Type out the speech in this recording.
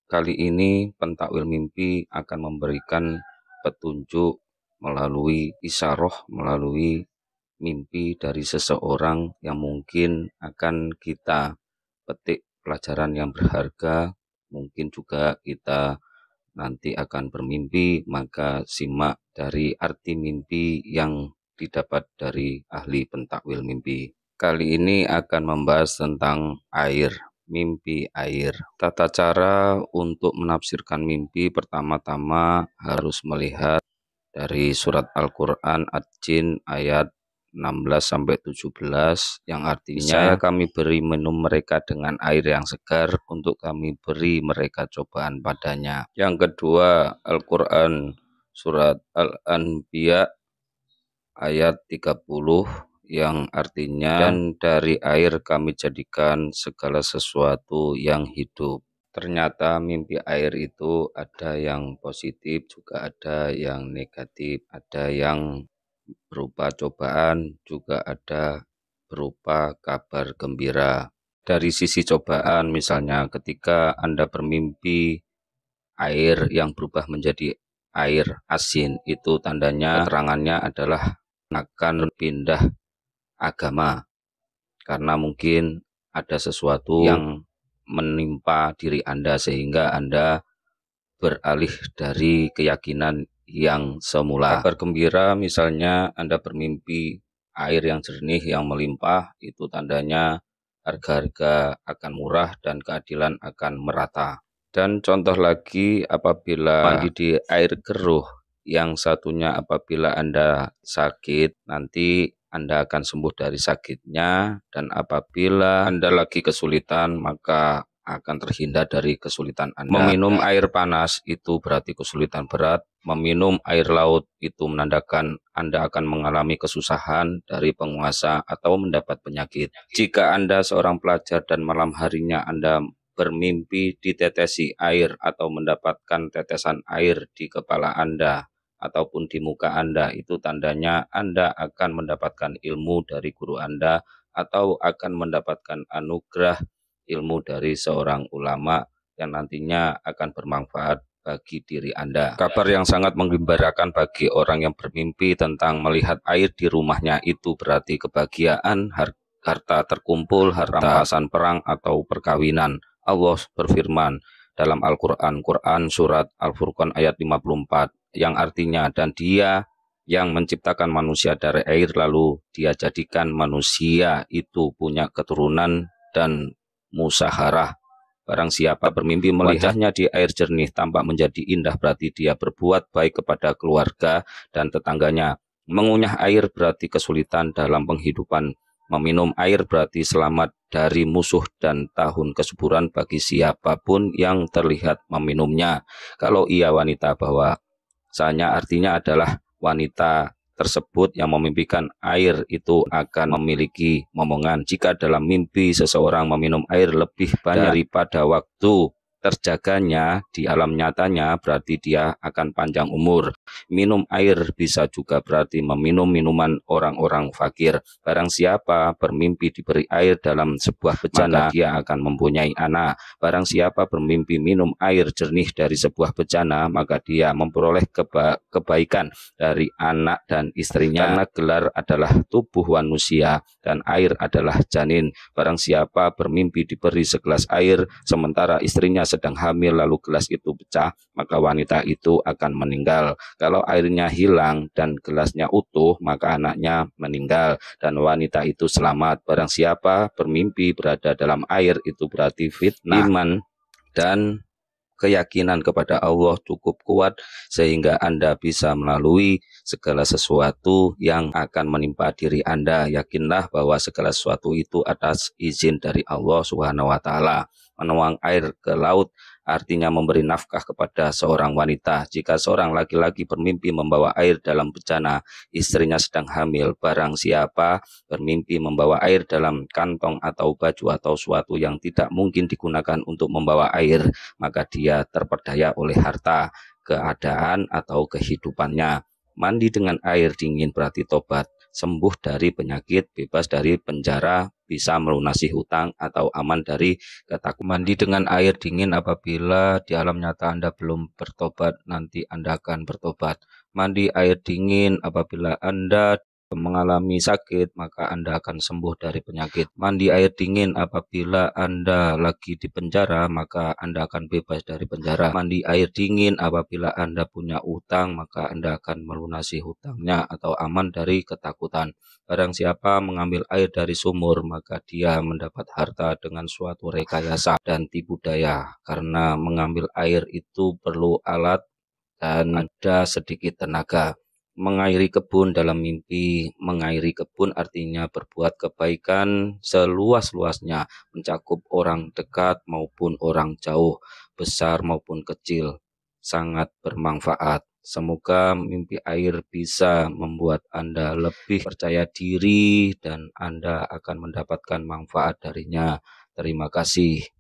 Kali ini pentakwil mimpi akan memberikan petunjuk melalui isyarah, melalui mimpi dari seseorang yang mungkin akan kita petik pelajaran yang berharga. Mungkin juga kita nanti akan bermimpi, maka simak dari arti mimpi yang didapat dari ahli pentakwil mimpi. Kali ini akan membahas tentang air, mimpi air. Tata cara untuk menafsirkan mimpi pertama-tama harus melihat dari surat Al-Quran Ad-Jin ayat 16-17 yang artinya kami beri minum mereka dengan air yang segar untuk kami beri mereka cobaan padanya. Yang kedua, Al-Quran surat Al-Anbiya ayat 30 yang artinya, dan dari air kami jadikan segala sesuatu yang hidup. Ternyata mimpi air itu ada yang positif, juga ada yang negatif, ada yang berupa cobaan, juga ada berupa kabar gembira. Dari sisi cobaan, misalnya ketika Anda bermimpi air yang berubah menjadi air asin, itu tandanya keterangannya adalah akan pindah agama, karena mungkin ada sesuatu yang menimpa diri Anda sehingga Anda beralih dari keyakinan yang semula. Kabar gembira misalnya Anda bermimpi air yang jernih yang melimpah, itu tandanya harga-harga akan murah dan keadilan akan merata. Dan contoh lagi, apabila mandi di air keruh, yang satunya apabila Anda sakit, nanti Anda akan sembuh dari sakitnya, dan apabila Anda lagi kesulitan, maka akan terhindar dari kesulitan Anda. Meminum air panas itu berarti kesulitan berat. Meminum air laut itu menandakan Anda akan mengalami kesusahan dari penguasa atau mendapat penyakit. Jika Anda seorang pelajar dan malam harinya Anda bermimpi ditetesi air atau mendapatkan tetesan air di kepala Anda ataupun di muka Anda, itu tandanya Anda akan mendapatkan ilmu dari guru Anda atau akan mendapatkan anugerah ilmu dari seorang ulama yang nantinya akan bermanfaat bagi diri Anda. Kabar yang sangat menggembirakan bagi orang yang bermimpi tentang melihat air di rumahnya, itu berarti kebahagiaan, harta terkumpul, rampasan perang atau perkawinan. Allah berfirman dalam Al-Quran, surat Al-Furqan ayat 54, yang artinya, dan Dia yang menciptakan manusia dari air, lalu Dia jadikan manusia itu punya keturunan dan musyawarah. Barang siapa bermimpi melihatnya di air jernih tampak menjadi indah, berarti dia berbuat baik kepada keluarga dan tetangganya. Mengunyah air berarti kesulitan dalam penghidupan. Meminum air berarti selamat dari musuh dan tahun kesuburan bagi siapapun yang terlihat meminumnya. Kalau ia wanita, bahwasanya artinya adalah wanita tersebut yang memimpikan air itu akan memiliki momongan. Jika dalam mimpi seseorang meminum air lebih banyak daripada waktu terjaganya di alam nyatanya, berarti dia akan panjang umur. Minum air bisa juga berarti meminum minuman orang-orang fakir. Barang siapa bermimpi diberi air dalam sebuah bejana, maka dia akan mempunyai anak. Barang siapa bermimpi minum air jernih dari sebuah bejana, maka dia memperoleh kebaikan dari anak dan istrinya. Karena gelar adalah tubuh manusia dan air adalah janin. Barang siapa bermimpi diberi segelas air sementara istrinya sedang hamil, lalu gelas itu pecah, maka wanita itu akan meninggal. Kalau airnya hilang dan gelasnya utuh, maka anaknya meninggal dan wanita itu selamat. Barang siapa bermimpi berada dalam air, itu berarti fitnah. Iman dan keyakinan kepada Allah cukup kuat sehingga Anda bisa melalui segala sesuatu yang akan menimpa diri Anda. Yakinlah bahwa segala sesuatu itu atas izin dari Allah Subhanahu wa Ta'ala. Menuang air ke laut artinya memberi nafkah kepada seorang wanita. Jika seorang laki-laki bermimpi membawa air dalam bejana, istrinya sedang hamil. Barang siapa bermimpi membawa air dalam kantong atau baju atau suatu yang tidak mungkin digunakan untuk membawa air, maka dia terperdaya oleh harta, keadaan, atau kehidupannya. Mandi dengan air dingin berarti tobat, sembuh dari penyakit, bebas dari penjara, bisa melunasi hutang atau aman dari ketakutan. Mandi dengan air dingin apabila di alam nyata Anda belum bertobat, nanti Anda akan bertobat. Mandi air dingin apabila Anda mengalami sakit, maka Anda akan sembuh dari penyakit. Mandi air dingin apabila Anda lagi di penjara, maka Anda akan bebas dari penjara. Mandi air dingin apabila Anda punya utang, maka Anda akan melunasi hutangnya atau aman dari ketakutan. Barang siapa mengambil air dari sumur, maka dia mendapat harta dengan suatu rekayasa dan tipu daya. Karena mengambil air itu perlu alat dan ada sedikit tenaga. Mengairi kebun dalam mimpi. Mengairi kebun artinya berbuat kebaikan seluas-luasnya, mencakup orang dekat maupun orang jauh, besar maupun kecil. Sangat bermanfaat. Semoga mimpi air bisa membuat Anda lebih percaya diri dan Anda akan mendapatkan manfaat darinya. Terima kasih.